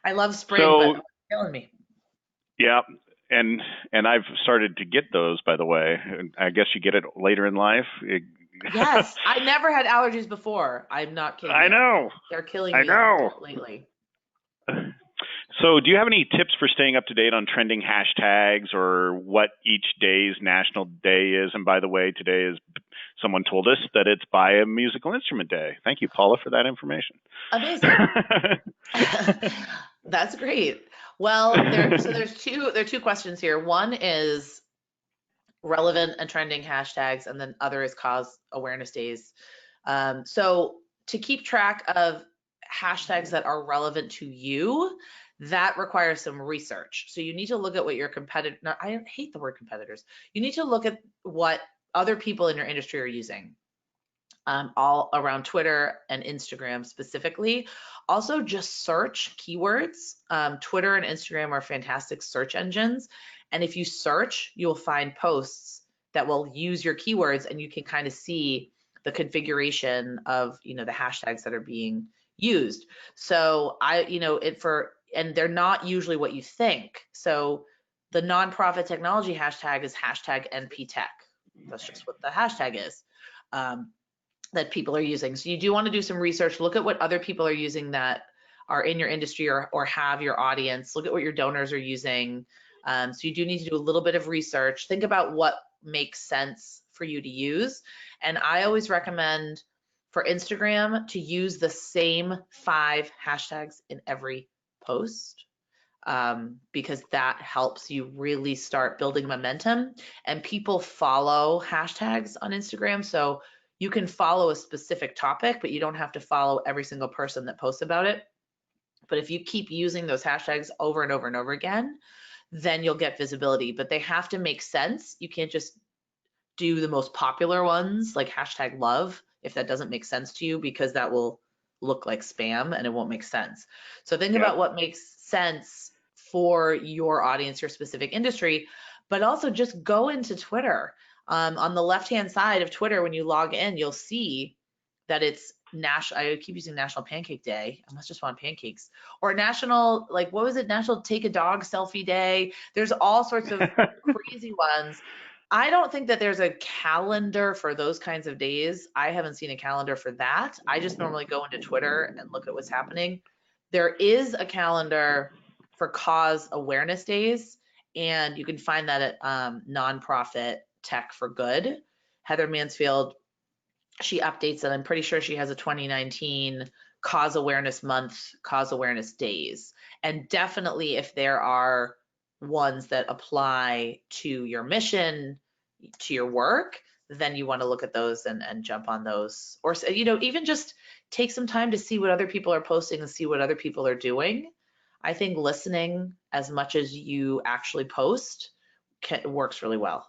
B: I love spring, but it's killing me.
A: Yeah, and I've started to get those, by the way. I guess you get it later in life.
B: Yes, I never had allergies before. I'm not kidding.
A: I know.
B: They're killing me lately.
A: So do you have any tips for staying up to date on trending hashtags or what each day's national day is? And by the way, today is, someone told us that it's Buy a Musical Instrument Day. Thank you, Paula, for that information.
B: Amazing. That's great. Well, there are two questions here. One is relevant and trending hashtags, and then other is cause awareness days. So to keep track of hashtags that are relevant to you, that requires some research. So you need to look at what your competitor, I hate the word competitors. You need to look at what other people in your industry are using, all around Twitter and Instagram specifically. Also just search keywords. Twitter and Instagram are fantastic search engines. And if you search, you'll find posts that will use your keywords, and you can kind of see the configuration of, the hashtags that are being used. So and they're not usually what you think. So the nonprofit technology hashtag is hashtag NPTech. That's just what the hashtag is. That people are using. So you do want to do some research, look at what other people are using that are in your industry or have your audience, look at what your donors are using. So you do need to do a little bit of research, think about what makes sense for you to use. And I always recommend for Instagram to use the same 5 hashtags in every post. Because that helps you really start building momentum, and people follow hashtags on Instagram. So you can follow a specific topic, but you don't have to follow every single person that posts about it. But if you keep using those hashtags over and over and over again, then you'll get visibility. But they have to make sense. You can't just do the most popular ones like hashtag love if that doesn't make sense to you, because that will look like spam and it won't make sense. So think about what makes sense for your audience, your specific industry, but also just go into Twitter. On the left-hand side of Twitter, when you log in, you'll see that it's national. I keep using National Pancake Day. I must just want pancakes. Or National, what was it? National Take a Dog Selfie Day. There's all sorts of crazy ones. I don't think that there's a calendar for those kinds of days. I haven't seen a calendar for that. I just normally go into Twitter and look at what's happening. There is a calendar for cause awareness days, and you can find that at Nonprofit Tech for Good. Heather Mansfield, she updates it. I'm pretty sure she has a 2019 cause awareness month, cause awareness days. And definitely if there are ones that apply to your mission, to your work, then you want to look at those and jump on those. Or, even just take some time to see what other people are posting and see what other people are doing. I think listening as much as you actually post works really well.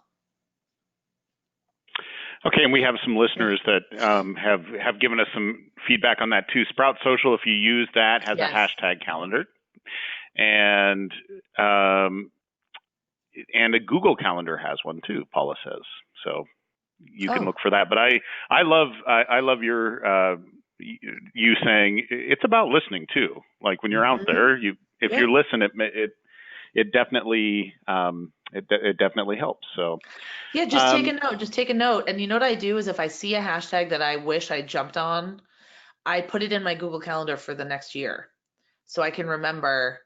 A: Okay, and we have some listeners that have given us some feedback on that too. Sprout Social, if you use that, has a hashtag calendar, and a Google Calendar has one too. Paula says so. You can look for that. But I love your you saying it's about listening too. Like when you're out there, if you listen, it definitely it definitely helps. So
B: just take a note. Just take a note. And you know what I do is if I see a hashtag that I wish I jumped on, I put it in my Google Calendar for the next year, so I can remember.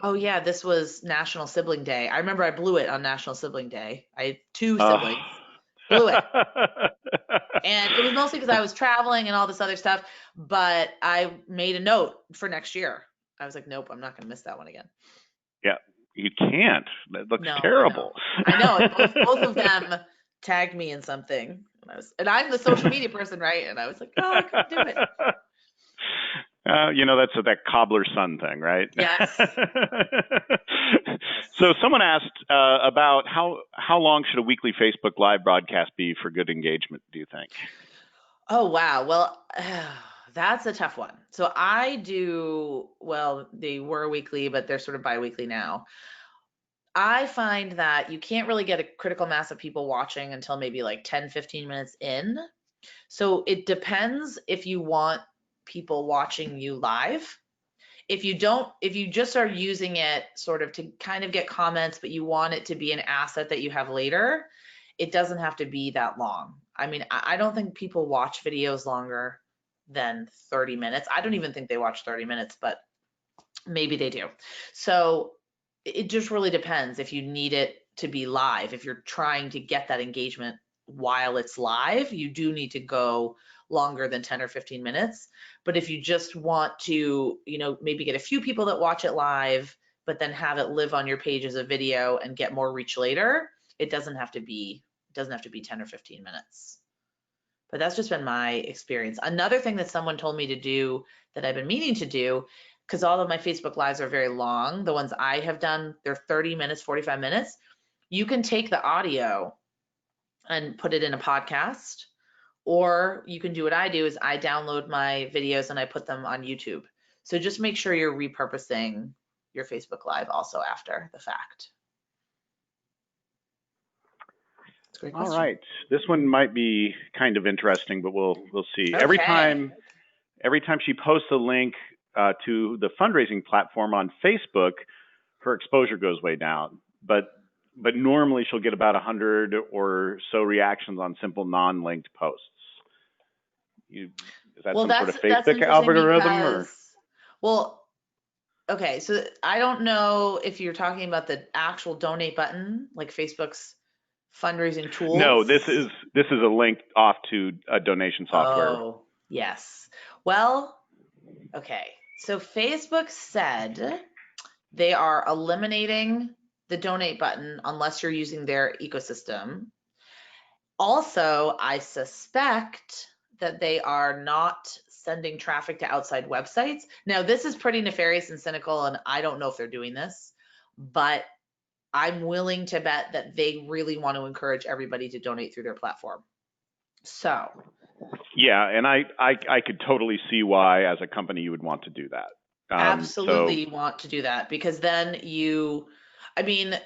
B: Oh yeah, this was National Sibling Day. I remember I blew it on National Sibling Day. I had 2 siblings. Blew it. And it was mostly because I was traveling and all this other stuff, but I made a note for next year. I was like, nope, I'm not going to miss that one again.
A: Yeah, you can't. That looks terrible.
B: I know. Both of them tagged me in something. And I'm the social media person, right? And I was like, oh, I couldn't do it.
A: That's that cobbler's son thing, right?
B: Yes.
A: So someone asked about how long should a weekly Facebook Live broadcast be for good engagement, do you think?
B: Oh, wow. Well, that's a tough one. So they were weekly, but they're sort of bi-weekly now. I find that you can't really get a critical mass of people watching until maybe 10, 15 minutes in. So it depends if you want people watching you live. If you just are using it sort of to kind of get comments, but you want it to be an asset that you have later, it doesn't have to be that long. I mean, I don't think people watch videos longer than 30 minutes. I don't even think they watch 30 minutes, but maybe they do. So it just really depends if you need it to be live. If you're trying to get that engagement while it's live, you do need to go longer than 10 or 15 minutes. But if you just want to, maybe get a few people that watch it live, but then have it live on your page as a video and get more reach later, it doesn't have to be 10 or 15 minutes. But that's just been my experience. Another thing that someone told me to do that I've been meaning to do, because all of my Facebook Lives are very long, the ones I have done, they're 30 minutes, 45 minutes. You can take the audio and put it in a podcast, or you can do what I do is I download my videos and I put them on YouTube. So just make sure you're repurposing your Facebook Live also after the fact. It's a great
A: All
B: question.
A: right. This one might be kind of interesting, but we'll see.
B: Okay.
A: Every time she posts a link to the fundraising platform on Facebook, her exposure goes way down. But normally she'll get about 100 or so reactions on simple non-linked posts. Is that
B: Well,
A: some sort of
B: that's
A: Facebook
B: interesting
A: algorithm
B: because,
A: or?
B: well, okay, so I don't know if you're talking about the actual donate button, like Facebook's fundraising
A: No,
B: tools.
A: this is a link off to a donation software.
B: Oh, yes. Well, okay. So Facebook said they are eliminating the donate button unless you're using their ecosystem. Also, I suspect that they are not sending traffic to outside websites. Now, this is pretty nefarious and cynical, and I don't know if they're doing this, but I'm willing to bet that they really want to encourage everybody to donate through their platform. So,
A: Yeah, and I could totally see why, as a company, you would want to do that.
B: absolutely want to do that because then I mean,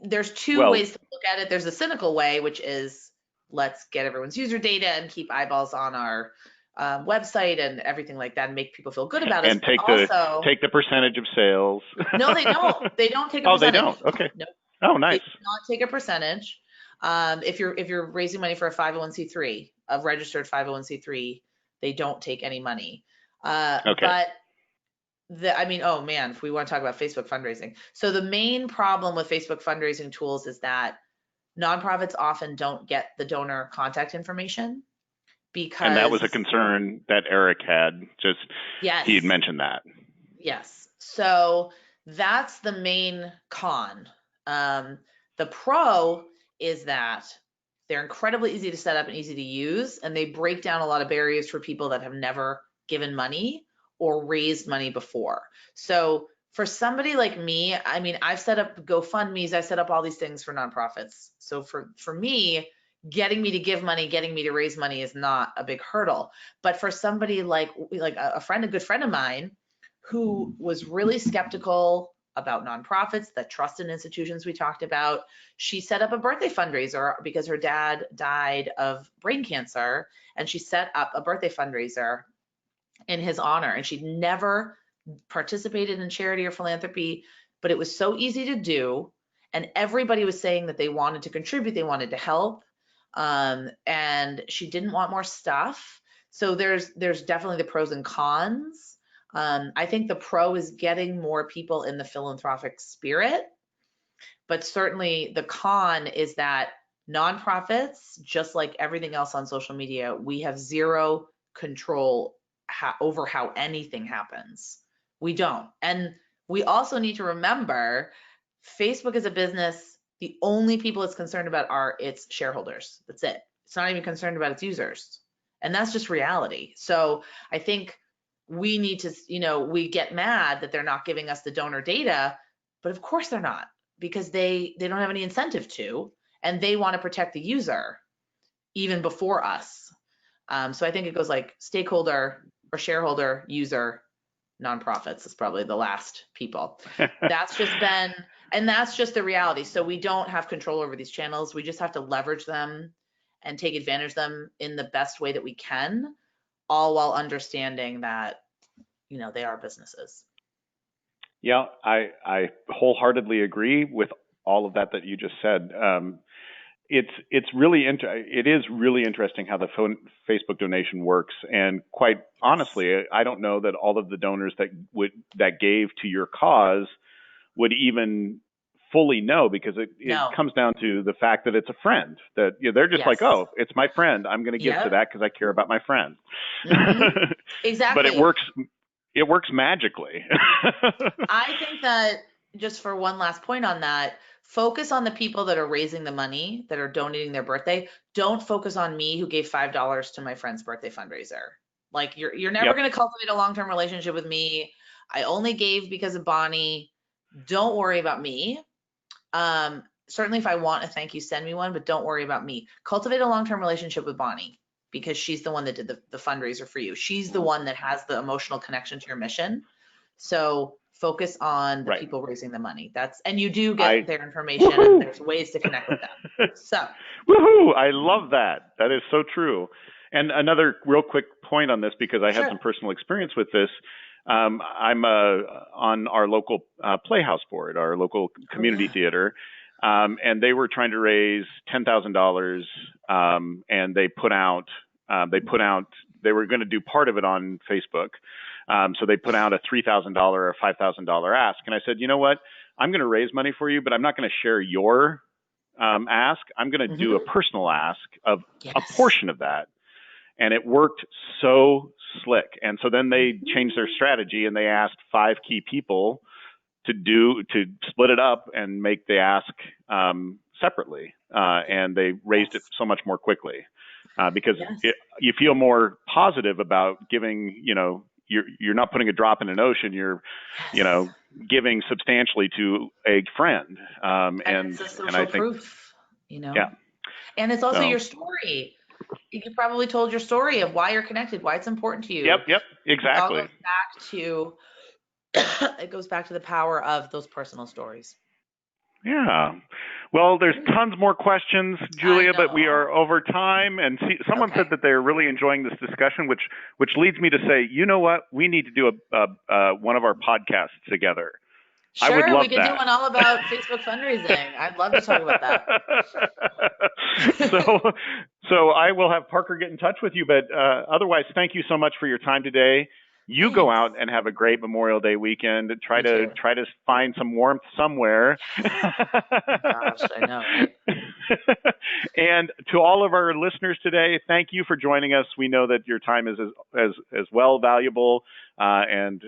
B: there's two
A: Well,
B: ways to look at it. There's a cynical way, which is let's get everyone's user data and keep eyeballs on our website and everything like that and make people feel good about us.
A: and
B: But also,
A: take the percentage of sales.
B: no, they don't. They don't take a
A: Oh, they
B: percentage.
A: don't. Okay.
B: No,
A: Oh,
B: they
A: nice.
B: do not take a percentage. If you're raising money for a 501c3, a registered 501c3, they don't take any money.
A: Okay.
B: But I mean, oh man, if we want to talk about Facebook fundraising. So the main problem with Facebook fundraising tools is that nonprofits often don't get the donor contact information
A: And that was a
B: because,
A: concern that Eric had. Just he had
B: yes,
A: mentioned that.
B: yes. So that's the main con. The pro is that they're incredibly easy to set up and easy to use, and they break down a lot of barriers for people that have never given money or raised money before. So for somebody like me, I mean, I've set up GoFundMe's, I've set up all these things for nonprofits. So for me, getting me to give money, getting me to raise money is not a big hurdle. But for somebody like a good friend of mine who was really skeptical about nonprofits, the trust in institutions we talked about, she set up a birthday fundraiser because her dad died of brain cancer, and she set up a birthday fundraiser in his honor. And she'd never participated in charity or philanthropy, but it was so easy to do. And everybody was saying that they wanted to contribute, they wanted to help. And she didn't want more stuff. So there's definitely the pros and cons. I think the pro is getting more people in the philanthropic spirit, but certainly the con is that nonprofits, just like everything else on social media, we have zero control over how anything happens. We don't. And we also need to remember Facebook is a business. The only people it's concerned about are its shareholders. That's it. It's not even concerned about its users. And that's just reality. So I think we need to, we get mad that they're not giving us the donor data, but of course they're not, because they don't have any incentive to, and they want to protect the user even before us. So I think it goes like stakeholder or shareholder, user, nonprofits is probably the last people. That's just the reality. So we don't have control over these channels. We just have to leverage them and take advantage of them in the best way that we can, all while understanding that, they are businesses.
A: Yeah, I wholeheartedly agree with all of that you just said. It is really interesting how the Facebook donation works, and quite honestly, I don't know that all of the donors that gave to your cause would even fully know, because it
B: No.
A: comes down to the fact that it's a friend, that they're just
B: Yes.
A: like, oh, it's my friend, I'm going to give to that because I care about my friend.
B: Exactly.
A: But it works magically.
B: I think that, just for one last point on that, focus on the people that are raising the money, that are donating their birthday. Don't focus on me who gave $5 to my friend's birthday fundraiser. Like, you're never going to cultivate a long-term relationship with me. I only gave because of Bonnie. Don't worry about me. Certainly if I want a thank you, send me one, but don't worry about me. Cultivate a long-term relationship with Bonnie, because she's the one that did the fundraiser for you. She's the one that has the emotional connection to your mission. So Focus on the
A: Right.
B: people raising the money. And you do get their information, and there's ways to connect with them. So,
A: woohoo! I love that. That is so true. And another real quick point on this, because I had
B: sure.
A: some personal experience with this. I'm on our local Playhouse board, our local community theater, and they were trying to raise $10,000, and they were going to do part of it on Facebook. So they put out a $3,000 or $5,000 ask. And I said, you know what? I'm going to raise money for you, but I'm not going to share your ask. I'm going to do a personal ask of a portion of that. And it worked so slick. And so then they changed their strategy, and they asked 5 key people to split it up and make the ask separately. And they raised it so much more quickly because you feel more positive about giving, you're not putting a drop in an ocean. You're, giving substantially to a friend. And
B: it's a social
A: I think
B: proof,
A: Yeah.
B: And it's also your story. You probably told your story of why you're connected, why it's important to you.
A: Yep, exactly.
B: It goes back to the power of those personal stories.
A: Yeah. Well, there's tons more questions, Julia, but we are over time. And someone said that they're really enjoying this discussion, which leads me to say, you know what? We need to do one of our podcasts together.
B: Sure,
A: I would love
B: we could do one all about Facebook fundraising. I'd love to talk about that.
A: So I will have Parker get in touch with you, but otherwise, thank you so much for your time today. You go out and have a great Memorial Day weekend. Try to find some warmth somewhere.
B: Gosh, I know, right?
A: And to all of our listeners today, thank you for joining us. We know that your time is as well valuable, and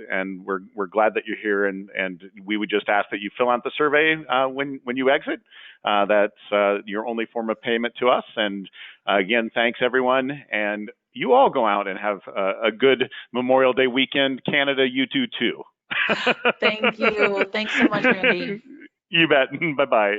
A: we're glad that you're here. And we would just ask that you fill out the survey when you exit. That's your only form of payment to us. And again, thanks everyone. And you all go out and have a good Memorial Day weekend. Canada, you do too.
B: Thank you. Thanks so much, Randy.
A: You bet. Bye-bye.